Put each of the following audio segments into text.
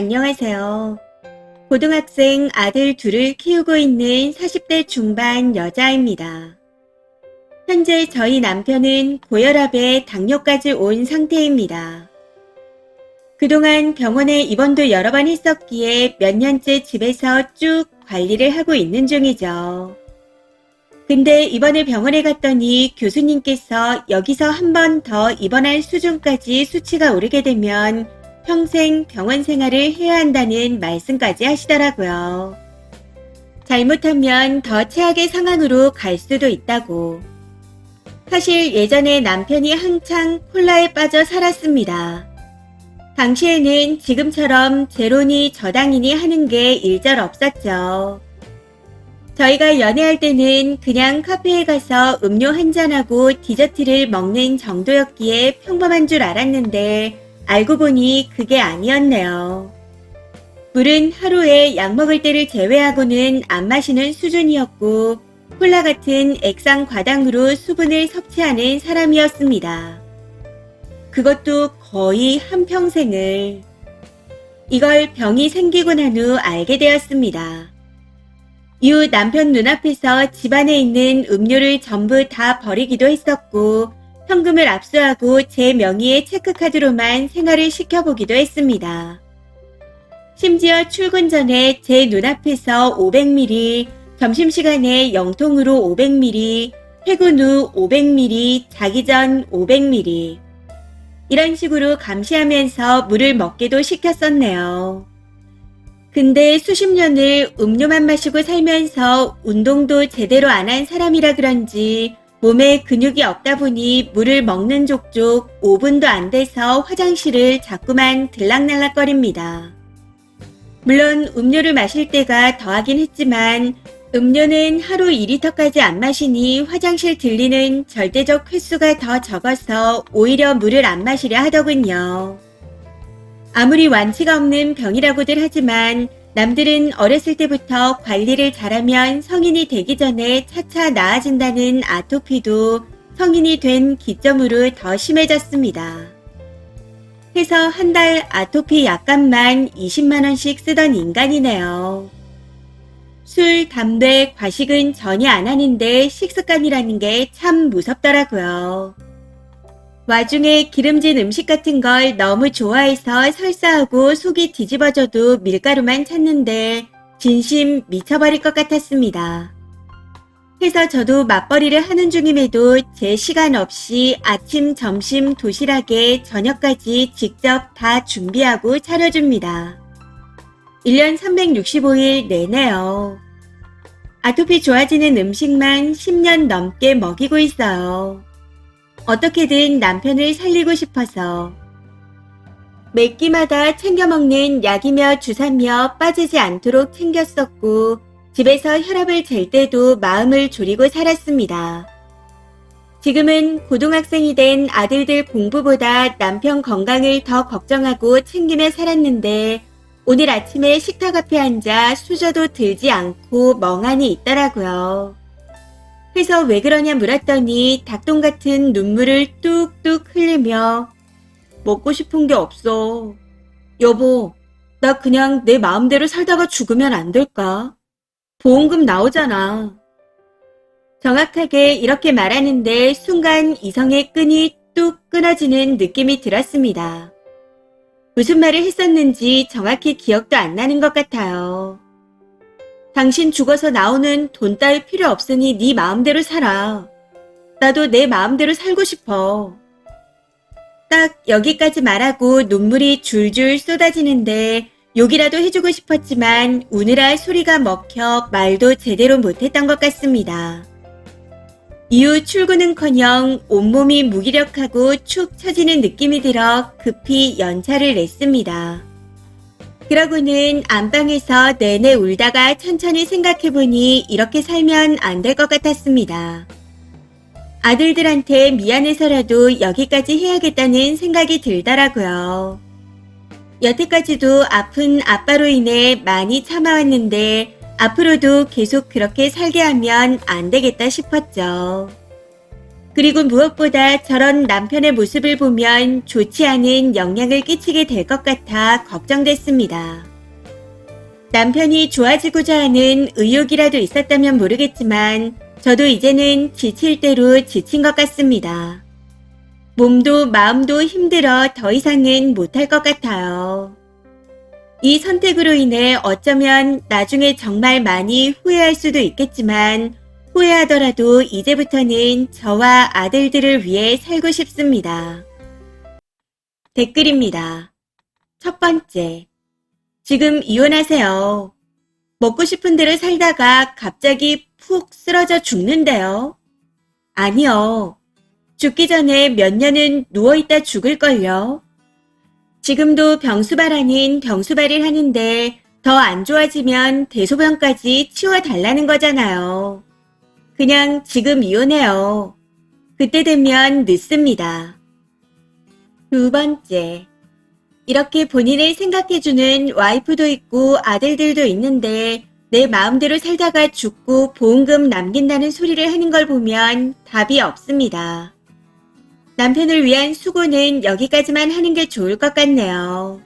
안녕하세요. 고등학생 아들 둘을 키우고 있는 40대 중반 여자입니다. 현재 저희 남편은 고혈압에 당뇨까지 온 상태입니다. 그동안 병원에 입원도 여러 번 했었기에 몇 년째 집에서 쭉 관리를 하고 있는 중이죠. 근데 이번에 병원에 갔더니 교수님께서 여기서 한 번 더 입원할 수준까지 수치가 오르게 되면 평생 병원 생활을 해야 한다는 말씀까지 하시더라고요. 잘못하면 더 최악의 상황으로 갈 수도 있다고. 사실 예전에 남편이 한창 콜라에 빠져 살았습니다. 당시에는 지금처럼 제로니 저당이니 하는 게 일절 없었죠. 저희가 연애할 때는 그냥 카페에 가서 음료 한잔하고 디저트를 먹는 정도였기에 평범한 줄 알았는데 알고 보니 그게 아니었네요. 물은 하루에 약 먹을 때를 제외하고는 안 마시는 수준이었고 콜라 같은 액상 과당으로 수분을 섭취하는 사람이었습니다. 그것도 거의 한평생을. 이걸 병이 생기고 난 후 알게 되었습니다. 이후 남편 눈앞에서 집안에 있는 음료를 전부 다 버리기도 했었고 현금을 압수하고 제 명의의 체크카드로만 생활을 시켜보기도 했습니다. 심지어 출근 전에 제 눈앞에서 500ml, 점심시간에 영통으로 500ml, 퇴근 후 500ml, 자기 전 500ml. 이런 식으로 감시하면서 물을 먹게도 시켰었네요. 근데 수십 년을 음료만 마시고 살면서 운동도 제대로 안 한 사람이라 그런지 몸에 근육이 없다 보니 물을 먹는 족족 5분도 안 돼서 화장실을 자꾸만 들락날락거립니다. 물론 음료를 마실 때가 더하긴 했지만 음료는 하루 2리터까지 안 마시니 화장실 들리는 절대적 횟수가 더 적어서 오히려 물을 안 마시려 하더군요. 아무리 완치가 없는 병이라고들 하지만 남들은 어렸을 때부터 관리를 잘하면 성인이 되기 전에 차차 나아진다는 아토피도 성인이 된 기점으로 더 심해졌습니다. 해서 한 달 아토피 약값만 20만원씩 쓰던 인간이네요. 술, 담배, 과식은 전혀 안 하는데 식습관이라는 게 참 무섭더라고요. 와중에 기름진 음식 같은 걸 너무 좋아해서 설사하고 속이 뒤집어져도 밀가루만 찾는데 진심 미쳐버릴 것 같았습니다. 해서 저도 맞벌이를 하는 중임에도 제 시간 없이 아침, 점심, 도시락에 저녁까지 직접 다 준비하고 차려줍니다. 1년 365일 내내요. 아토피 좋아지는 음식만 10년 넘게 먹이고 있어요. 어떻게든 남편을 살리고 싶어서. 매 끼마다 챙겨 먹는 약이며 주사며 빠지지 않도록 챙겼었고 집에서 혈압을 잴 때도 마음을 졸이고 살았습니다. 지금은 고등학생이 된 아들들 공부보다 남편 건강을 더 걱정하고 챙기며 살았는데 오늘 아침에 식탁 앞에 앉아 수저도 들지 않고 멍하니 있더라고요. 그래서 왜 그러냐 물었더니 닭똥 같은 눈물을 뚝뚝 흘리며 먹고 싶은 게 없어. 여보, 나 그냥 내 마음대로 살다가 죽으면 안 될까? 보험금 나오잖아. 정확하게 이렇게 말하는데 순간 이성의 끈이 뚝 끊어지는 느낌이 들었습니다. 무슨 말을 했었는지 정확히 기억도 안 나는 것 같아요. 당신 죽어서 나오는 돈 따위 필요 없으니 네 마음대로 살아. 나도 내 마음대로 살고 싶어. 딱 여기까지 말하고 눈물이 줄줄 쏟아지는데 욕이라도 해주고 싶었지만 우느라 소리가 먹혀 말도 제대로 못했던 것 같습니다. 이후 출근은커녕 온몸이 무기력하고 축 처지는 느낌이 들어 급히 연차를 냈습니다. 그러고는 안방에서 내내 울다가 천천히 생각해보니 이렇게 살면 안 될 것 같았습니다. 아들들한테 미안해서라도 여기까지 해야겠다는 생각이 들더라고요. 여태까지도 아픈 아빠로 인해 많이 참아왔는데 앞으로도 계속 그렇게 살게 하면 안 되겠다 싶었죠. 그리고 무엇보다 저런 남편의 모습을 보면 좋지 않은 영향을 끼치게 될 것 같아 걱정됐습니다. 남편이 좋아지고자 하는 의욕이라도 있었다면 모르겠지만 저도 이제는 지칠 대로 지친 것 같습니다. 몸도 마음도 힘들어 더 이상은 못할 것 같아요. 이 선택으로 인해 어쩌면 나중에 정말 많이 후회할 수도 있겠지만 후회하더라도 이제부터는 저와 아들들을 위해 살고 싶습니다. 댓글입니다. 첫 번째, 지금 이혼하세요. 먹고 싶은 대로 살다가 갑자기 푹 쓰러져 죽는데요. 아니요. 죽기 전에 몇 년은 누워있다 죽을걸요. 지금도 병수발 아닌 병수발을 하는데 더 안 좋아지면 대소변까지 치워달라는 거잖아요. 그냥 지금 이혼해요. 그때 되면 늦습니다. 두 번째, 이렇게 본인을 생각해주는 와이프도 있고 아들들도 있는데 내 마음대로 살다가 죽고 보험금 남긴다는 소리를 하는 걸 보면 답이 없습니다. 남편을 위한 수고는 여기까지만 하는 게 좋을 것 같네요.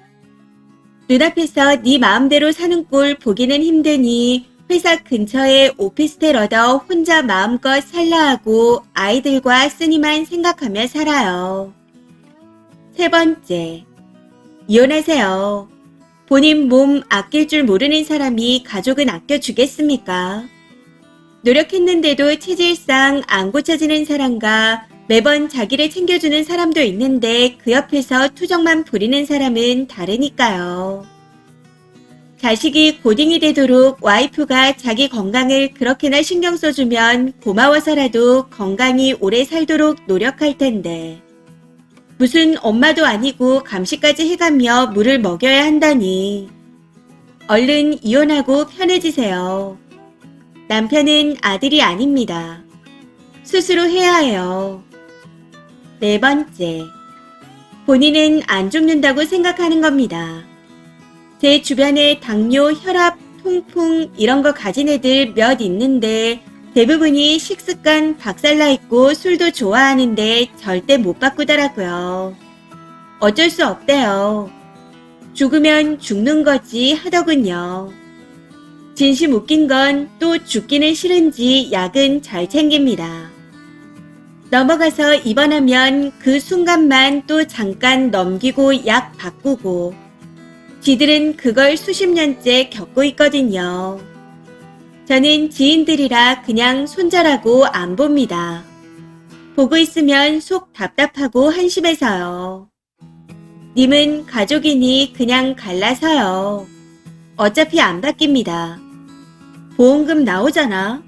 눈앞에서 네 마음대로 사는 꼴 보기는 힘드니 회사 근처에 오피스텔 얻어 혼자 마음껏 살라 하고 아이들과 쓰니만 생각하며 살아요. 세 번째, 이혼하세요. 본인 몸 아낄 줄 모르는 사람이 가족은 아껴주겠습니까? 노력했는데도 체질상 안 고쳐지는 사람과 매번 자기를 챙겨주는 사람도 있는데 그 옆에서 투정만 부리는 사람은 다르니까요. 자식이 고딩이 되도록 와이프가 자기 건강을 그렇게나 신경 써주면 고마워서라도 건강히 오래 살도록 노력할 텐데 무슨 엄마도 아니고 감시까지 해가며 물을 먹여야 한다니. 얼른 이혼하고 편해지세요. 남편은 아들이 아닙니다. 스스로 해야 해요. 네 번째, 본인은 안 죽는다고 생각하는 겁니다. 제 주변에 당뇨, 혈압, 통풍 이런 거 가진 애들 몇 있는데 대부분이 식습관 박살나 있고 술도 좋아하는데 절대 못 바꾸더라고요. 어쩔 수 없대요. 죽으면 죽는 거지 하더군요. 진심 웃긴 건 또 죽기는 싫은지 약은 잘 챙깁니다. 넘어가서 입원하면 그 순간만 또 잠깐 넘기고 약 바꾸고 지들은 그걸 수십 년째 겪고 있거든요. 저는 지인들이라 그냥 손절하고 안 봅니다. 보고 있으면 속 답답하고 한심해서요. 님은 가족이니 그냥 갈라서요. 어차피 안 바뀝니다. 보험금 나오잖아.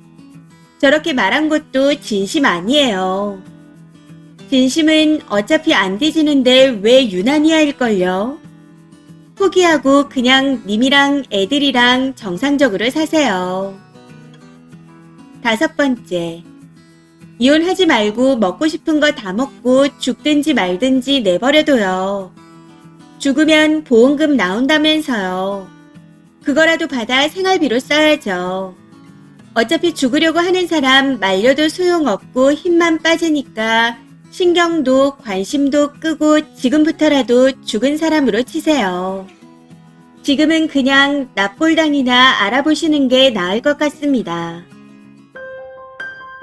저렇게 말한 것도 진심 아니에요. 진심은 어차피 안 뒤지는데 왜 유난히 할걸요? 포기하고 그냥 님이랑 애들이랑 정상적으로 사세요. 다섯 번째, 이혼하지 말고 먹고 싶은 거 다 먹고 죽든지 말든지 내버려둬요. 죽으면 보험금 나온다면서요. 그거라도 받아 생활비로 써야죠. 어차피 죽으려고 하는 사람 말려도 소용없고 힘만 빠지니까 신경도 관심도 끄고 지금부터라도 죽은 사람으로 치세요. 지금은 그냥 납골당이나 알아보시는 게 나을 것 같습니다.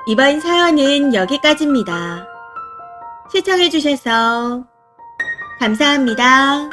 이번 사연은 여기까지입니다. 시청해주셔서 감사합니다.